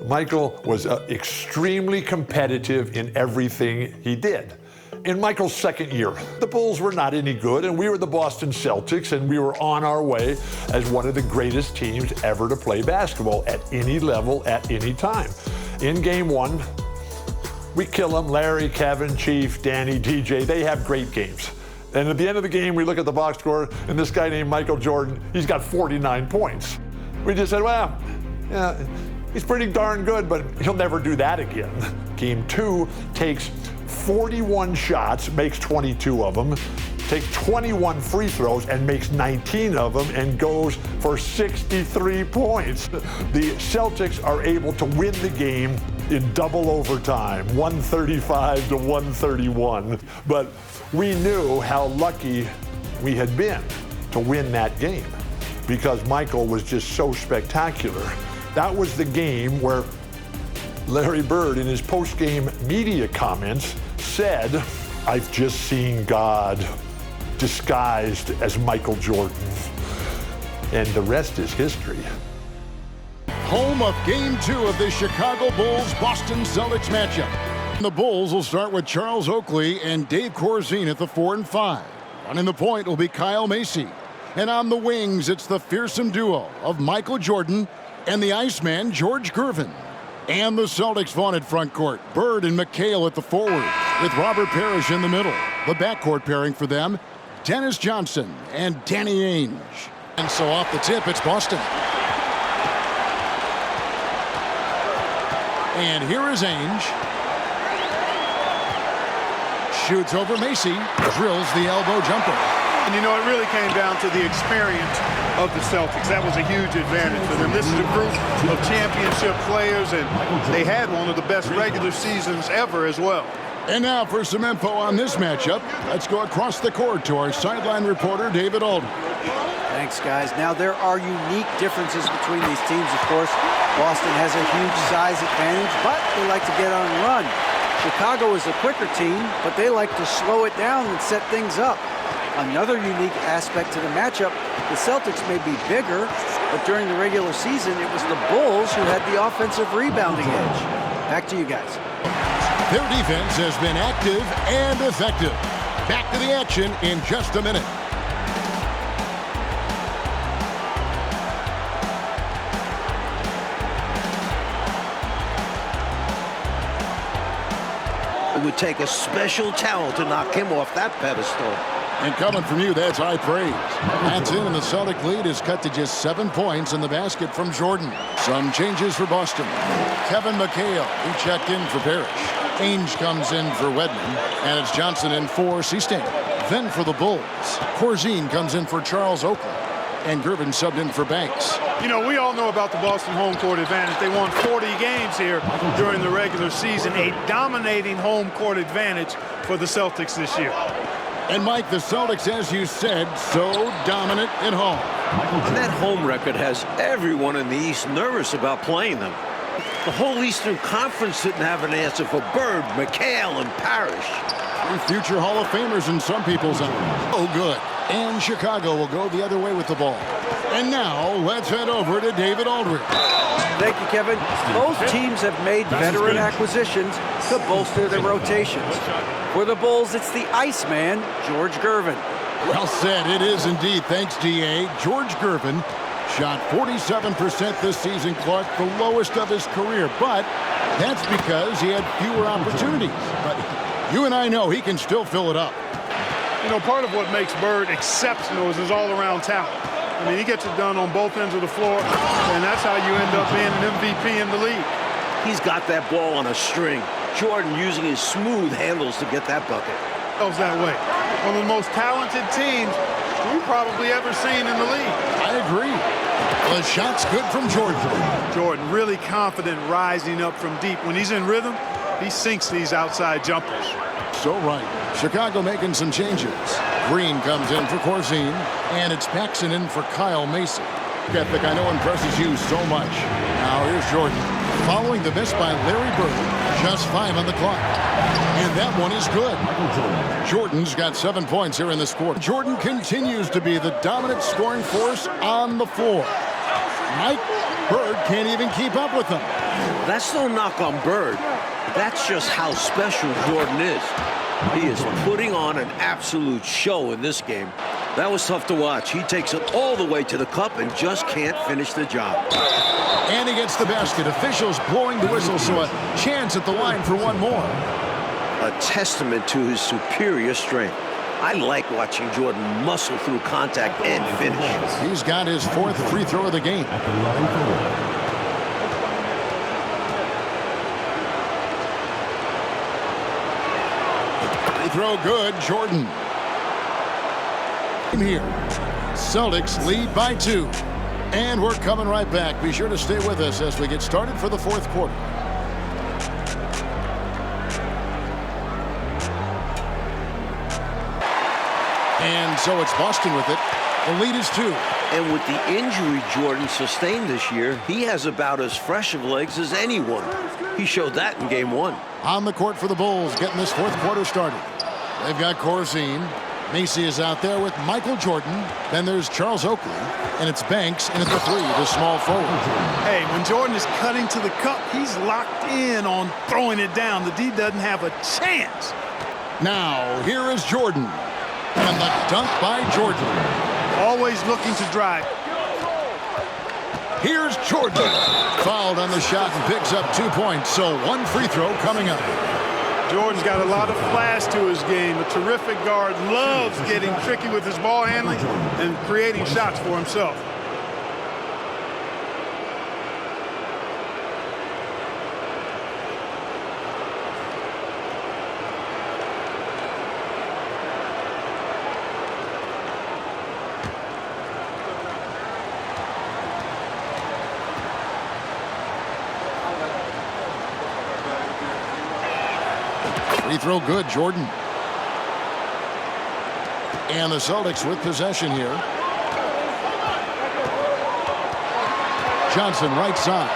Michael was extremely competitive in everything he did. In Michael's second year, the Bulls were not any good, and we were the Boston Celtics, and we were on our way as one of the greatest teams ever to play basketball at any level, at any time. In game one, we kill them. Larry, Kevin, Chief, Danny, DJ, they have great games. And at the end of the game, we look at the box score, and this guy named Michael Jordan, he's got 49 points. We just said, well, yeah, he's pretty darn good, but he'll never do that again. Game two takes 41 shots, makes 22 of them, takes 21 free throws and makes 19 of them, and goes for 63 points. The Celtics are able to win the game in double overtime, 135 to 131. But we knew how lucky we had been to win that game because Michael was just so spectacular. That was the game where Larry Bird, in his post-game media comments, said, "I've just seen God disguised as Michael Jordan." And the rest is history. Home of Game 2 of the Chicago Bulls-Boston Celtics matchup. The Bulls will start with Charles Oakley and Dave Corzine at the 4 and 5. Running the point will be Kyle Macy. And on the wings, it's the fearsome duo of Michael Jordan and the Iceman, George Gervin. And the Celtics' vaunted front court, Bird and McHale at the forward, with Robert Parrish in the middle. The backcourt pairing for them, Dennis Johnson and Danny Ainge. And so off the tip, it's Boston. And here is Ainge. Shoots over Macy, drills the elbow jumper. And you know, it really came down to the experience of the Celtics. That was a huge advantage for them. This is a group of championship players, and they had one of the best regular seasons ever as well. And now for some info on this matchup, let's go across the court to our sideline reporter, David Aldridge. Thanks, guys. Now, there are unique differences between these teams, of course. Boston has a huge size advantage, but they like to get on a run. Chicago is a quicker team, but they like to slow it down and set things up. Another unique aspect to the matchup, the Celtics may be bigger, but during the regular season, it was the Bulls who had the offensive rebounding edge. Back to you guys. Their defense has been active and effective. Back to the action in just a minute. It would take a special talent to knock him off that pedestal. And coming from you, that's high praise. That's in, and the Celtic lead is cut to just 7 points in the basket from Jordan. Some changes for Boston. Kevin McHale, he checked in for Parrish. Ainge comes in for Wedman, and it's Johnson in for Seastain. Then for the Bulls, Corzine comes in for Charles Oakley, and Gervin subbed in for Banks. You know, we all know about the Boston home court advantage. They won 40 games here during the regular season. A dominating home court advantage for the Celtics this year. And Mike, the Celtics, as you said, so dominant at home. And that home record has everyone in the East nervous about playing them. The whole Eastern Conference didn't have an answer for Bird, McHale, and Parrish. 3 future Hall of Famers in some people's eyes. Oh, good. And Chicago will go the other way with the ball. And now, let's head over to David Aldridge. Thank you, Kevin. Both teams have made veteran acquisitions to bolster their rotations. For the Bulls, it's the Iceman, George Gervin. Well said. It is indeed. Thanks, D.A. George Gervin shot 47% this season, Clark, the lowest of his career. But that's because he had fewer opportunities. But you and I know he can still fill it up. You know, part of what makes Bird exceptional is his all-around talent. I mean, he gets it done on both ends of the floor, and that's how you end up being an MVP in the league. He's got that ball on a string. Jordan using his smooth handles to get that bucket. Goes that way. One of the most talented teams we've probably ever seen in the league. I agree. The shot's good from Jordan. Jordan really confident rising up from deep. When he's in rhythm, he sinks these outside jumpers. So right. Chicago making some changes. Green comes in for Corzine, and it's Paxson in for Kyle Macy. Ethic, I know, impresses you so much. Now here's Jordan. Following the miss by Larry Bird, just 5 on the clock. And that one is good. Jordan's got 7 points here in this quarter. Jordan continues to be the dominant scoring force on the floor. Mike, Bird can't even keep up with him. That's no knock on Bird. That's just how special Jordan is. He is putting on an absolute show in this game. That was tough to watch. He takes it all the way to the cup and just can't finish the job. And he gets the basket. Officials blowing the whistle, so a chance at the line for one more. A testament to his superior strength. I like watching Jordan muscle through contact and finish. He's got his 4th free throw of the game. Free throw good, Jordan. Here, Celtics lead by 2. And we're coming right back. Be sure to stay with us as we get started for the 4th quarter. And so it's Boston with it. The lead is 2. And with the injury Jordan sustained this year, he has about as fresh of legs as anyone. He showed that in game 1. On the court for the Bulls, getting this 4th quarter started. They've got Corzine. Macy is out there with Michael Jordan. Then there's Charles Oakley. And it's Banks in at the 3, the small forward. Hey, when Jordan is cutting to the cup, he's locked in on throwing it down. The D doesn't have a chance. Now, here is Jordan. And the dunk by Jordan. Always looking to drive. Here's Jordan. Fouled on the shot and picks up 2 points. So 1 free throw coming up. Jordan's got a lot of flash to his game. A terrific guard, loves getting tricky with his ball handling and creating shots for himself. Free throw good, Jordan. And the Celtics with possession here. Johnson right side.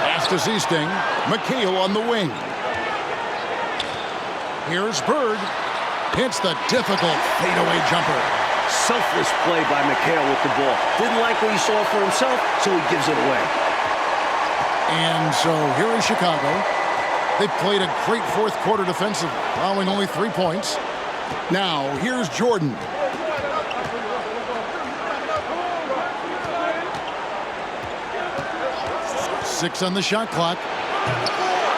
Pass to Zeesting. McHale on the wing. Here's Bird. Hits the difficult fadeaway jumper. Selfless play by McHale with the ball. Didn't like what he saw for himself, so he gives it away. And so here is Chicago. They played a great 4th quarter defensively, allowing only 3 points. Now, here's Jordan. Six on the shot clock.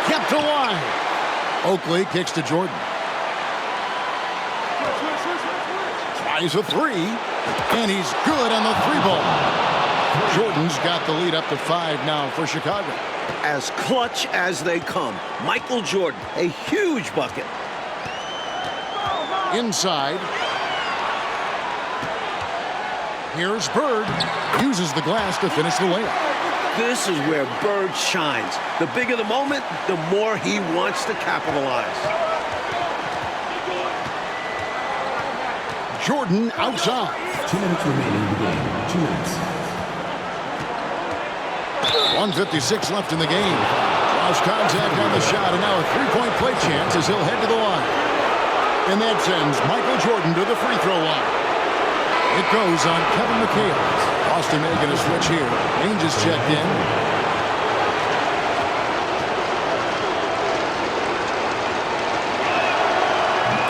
Kept alive. Oakley kicks to Jordan. Tries a 3. And he's good on the 3-ball. Jordan's got the lead up to 5 now for Chicago. As clutch as they come. Michael Jordan, a huge bucket. Inside. Here's Bird. Uses the glass to finish the layup. This is where Bird shines. The bigger the moment, the more he wants to capitalize. Jordan outside. 2 minutes remaining in the game. 2 minutes. 1:56 left in the game. Cross contact on the shot, and now a 3-point play chance as he'll head to the line. And that sends Michael Jordan to the free throw line. It goes on Kevin McHale. Boston making a switch here. Ainge is checked in.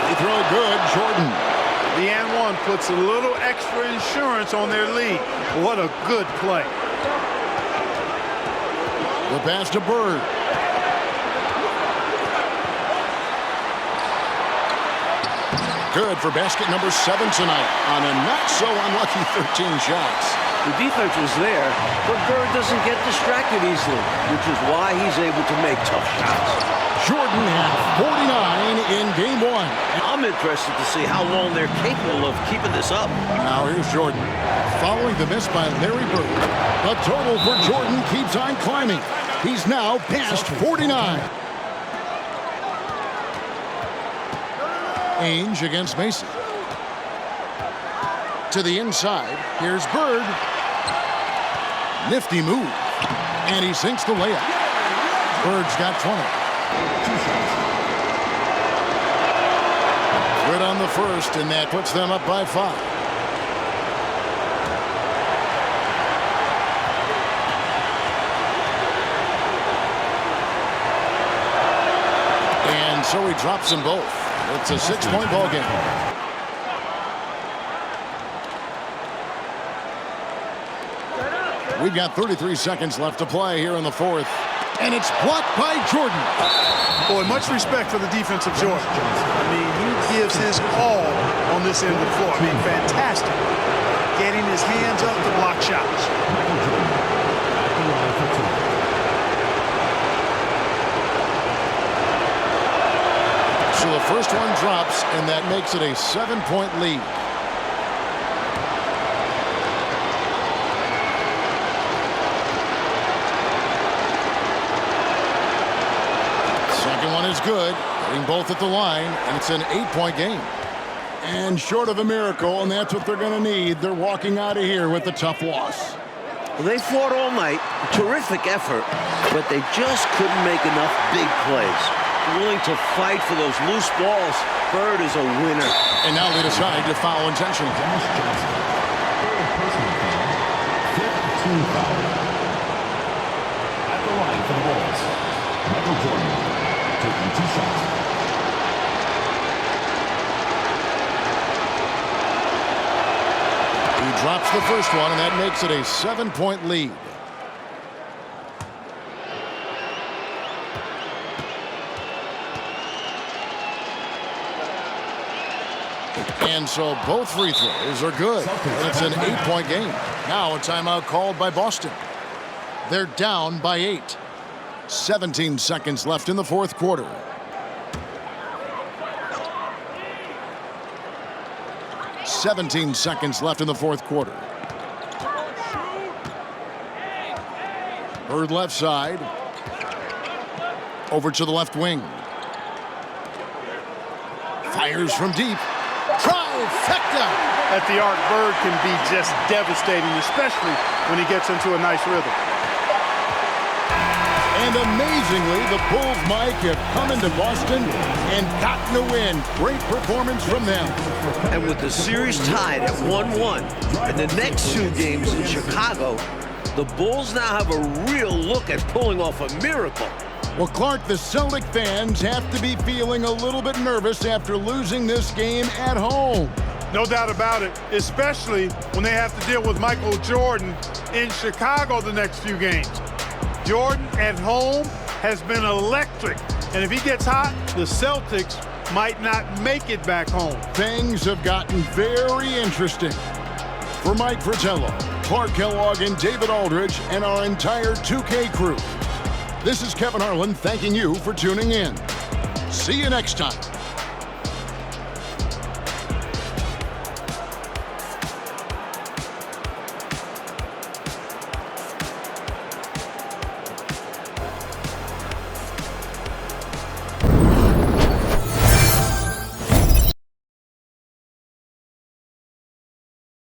Free throw good, Jordan. The and one puts a little extra insurance on their lead. What a good play. The pass to Bird. Good for basket number 7 tonight on a not-so-unlucky 13 shots. The defense was there, but Bird doesn't get distracted easily, which is why he's able to make tough shots. Jordan had 49 in game 1. I'm interested to see how long they're capable of keeping this up. Now here's Jordan. Following the miss by Larry Bird. The total for Jordan keeps on climbing. He's now past 49. Ainge against Macy. To the inside. Here's Bird. Nifty move. And he sinks the layup. Bird's got 20. Good on the first, and that puts them up by 5. And so he drops them both. It's a 6-point ball game. We've got 33 seconds left to play here in the fourth. And it's blocked by Jordan. Boy, much respect for the defensive Jordan. I mean, he gives his all on this end of the floor. I mean, fantastic. Getting his hands up to block shots. So the first one drops, and that makes it a 7-point lead. Second one is good, getting both at the line, and it's an 8-point game. And short of a miracle, and that's what they're going to need, they're walking out of here with a tough loss. Well, they fought all night, terrific effort, but they just couldn't make enough big plays. Willing to fight for those loose balls. Bird is a winner. And now they decide to foul intentionally. Fifth team foul. At the line for the Bulls, Michael Jordan taking 2 shots. He drops the first one, and that makes it a 7-point lead. And so both free throws are good. And it's an 8-point game. Now a timeout called by Boston. They're down by 8. 17 seconds left in the fourth quarter. .17 seconds left in the fourth quarter. Bird left side. Over to the left wing. Fires from deep. Trifecta! At the arc, Bird can be just devastating, especially when he gets into a nice rhythm. And amazingly, the Bulls, Mike, have come into Boston and gotten a win. Great performance from them. And with the series tied at 1-1 and the next 2 games in Chicago, the Bulls now have a real look at pulling off a miracle. Well, Clark, the Celtic fans have to be feeling a little bit nervous after losing this game at home. No doubt about it, especially when they have to deal with Michael Jordan in Chicago the next few games. Jordan at home has been electric, and if he gets hot, the Celtics might not make it back home. Things have gotten very interesting. For Mike Fratello, Clark Kellogg, and David Aldridge, and our entire 2K crew, this is Kevin Harlan thanking you for tuning in. See you next time.